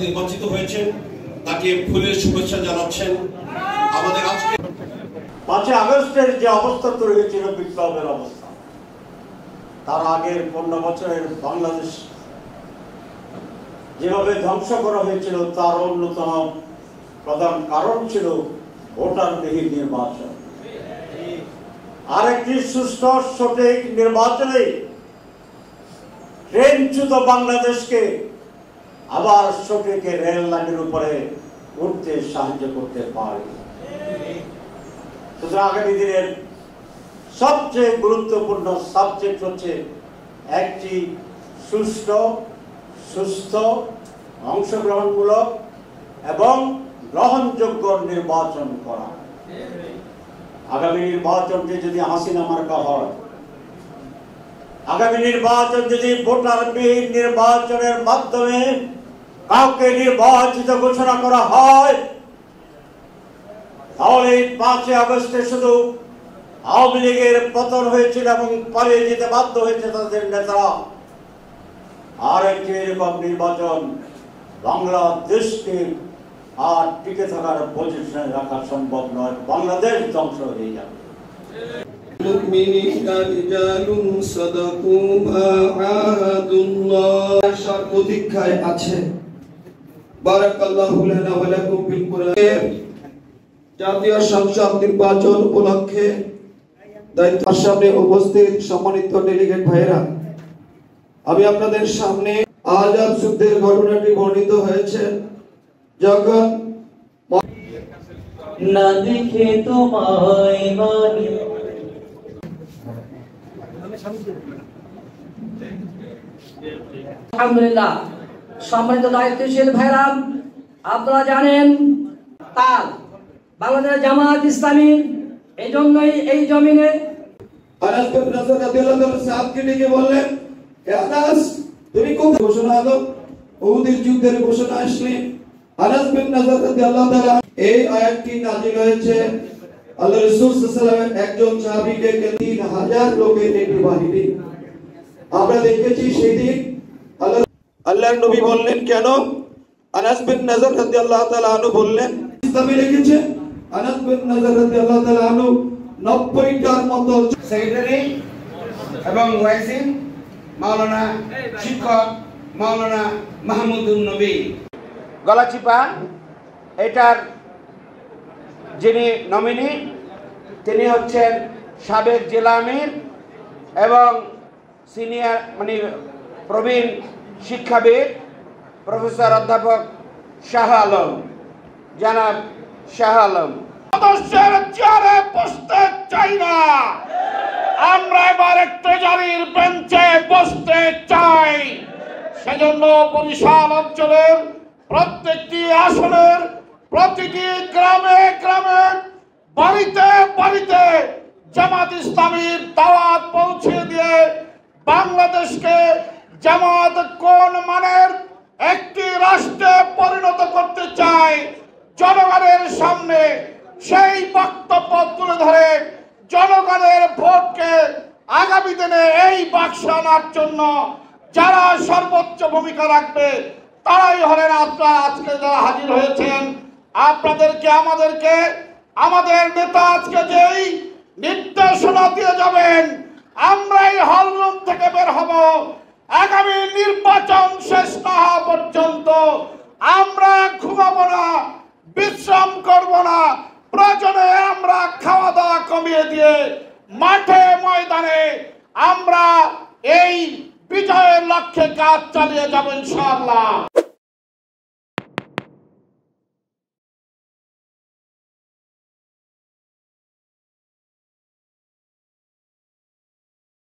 নির্বাচিত হয়েছেন তাকে ফুলের শুভেচ্ছা জানাচ্ছেন। আমাদের আজকে 5 আগস্টের যে অবস্থা তৈরি হয়েছিল, বিপ্লবের অবস্থা, তার আগের 15 বছরের বাংলাদেশ যেভাবে ধ্বংস করা হয়েছিল তার অন্যতম প্রধান কারণ ছিল ভোটারবিহীন নির্বাচন। আরেকটি সুষ্ঠু সঠিক নির্বাচনে ট্রেনচ্যুত বাংলাদেশকে আবার সঠিক রেল লাইনের উপরে উঠতে সাহায্য করতে পারে। সুতরাং আগামী দিনের সবচেয়ে গুরুত্বপূর্ণ সাবজেক্ট হচ্ছে একটি সুষ্ঠু, সুস্থ, অংশগ্রহণমূলক এবং গ্রহণযোগ্য নির্বাচন করা। আগামী নির্বাচনটি যদি হাসিনা মার্কা হয়, আগামী নির্বাচন যদি ভোটারবিহীন নির্বাচনের মাধ্যমে কাউকে নির্বাচিত ঘোষণা করা হয়, তাহলে 5 আগস্টে শুধু আওয়ামী লীগের পতন হয়েছিল এবং পালিয়ে যেতে বাধ্য হয়েছে তাদের নেতারা। আর একটি এরকম নির্বাচন বাংলাদেশকে আর টিকে থাকার পজিশনে রাখা সম্ভব নয়, বাংলাদেশ ধ্বংস হয়ে যাবে। প্রতীক্ষায় আছে। বারাকাল্লাহু লানা ওয়া লাকুম বিল কুরআন। জাতীয় সংসদ নির্বাচন উপলক্ষে দায়িত্বের সামনে উপস্থিত সম্মানিত ডেলিগেট ভাইরা, আমি আপনাদের সামনে আজাদ যুদ্ধের ঘটনাটি বর্ণিত হয়েছে। যখন না দেখে তোমায় মানি। আলহামদুলিল্লাহ, সম্মানিত দায়িত্বশীল ভাইরা, আপনারা জানেন তার বাংলাদেশ জামাত ইসলামী এই জন্যই এই জমিনে আনাস বিন নাজর রাদিয়াল্লাহু তাআলা সাহাবকে ডেকে বললেন, হে আনাস, তুমি কোথায় ঘোষণা আলো? উহুদের যুদ্ধের ঘোষণা আসলে আনাস বিন নাজর রাদিয়াল্লাহু তাআলা এই আয়াতটি নাযিল হয়েছে। আল্লাহর রাসূল সাল্লাল্লাহু আলাইহি ওয়াসাল্লাম একজন সাহাবীকে 3000 লোকের একটি বাহিনী। আমরা দেখেছি সেদিন আল্লাহর নবী বললেন কেন? আনাস বিন নাজর রাদিয়াল্লাহু তাআলা আনহু বললেন, ইসলামে লিখেছে আনাস বিন নাজর রাদিয়াল্লাহু তাআলা আনহু 90টার মতো সেক্রেটারি এবং ওয়াইসিন মাওলানা শিক্ষক মাওলানা মাহমুদুন নবী গলাচিপা, এটার যিনি নমিনি তিনি হচ্ছেন সাবেক জেলা আমির এবং সিনিয়র প্রবীণ শিক্ষাবিদ প্রফেসর অধ্যাপক শাহ আলম, জনাব শাহ আলম। সদস্যের চেয়ারে বসতে চাই না, আমরা এবার ট্রেজারির বেঞ্চে বসতে চাই। সেজন্য বরিশাল অঞ্চলের প্রত্যেকটি আসনের প্রতিটি গ্রামে গ্রামে বাড়িতে বাড়িতে জামাত ইসলামীর দাওয়াত পৌঁছে দিয়ে বাংলাদেশকে জামাত কোন মানের একটি রাষ্ট্রে পরিণত করতে চায়, জনগণের সামনে সেই বক্তব্য তুলে ধরে জনগণের ভোটকে আগামী দিনে এই বাক্সে আনার জন্য যারা সর্বোচ্চ ভূমিকা রাখবে তারাই হলেন আপনারা আজকে যারা হাজির হয়েছেন। আপনাদেরকে আমাদের নেতা আজকে যেই নির্দেশনা দিয়ে যাবেন, আমরা এই হলরুম থেকে বের হব, আগামী নির্বাচন শেষ না হওয়া পর্যন্ত আমরা ঘুমাবো না, বিশ্রাম করব না, প্রয়োজনে আমরা খাওয়া দাওয়া কমিয়ে দিয়ে মাঠে ময়দানে আমরা এই বিজয়ের লক্ষ্যে কাজ চালিয়ে যাব ইনশাআল্লাহ।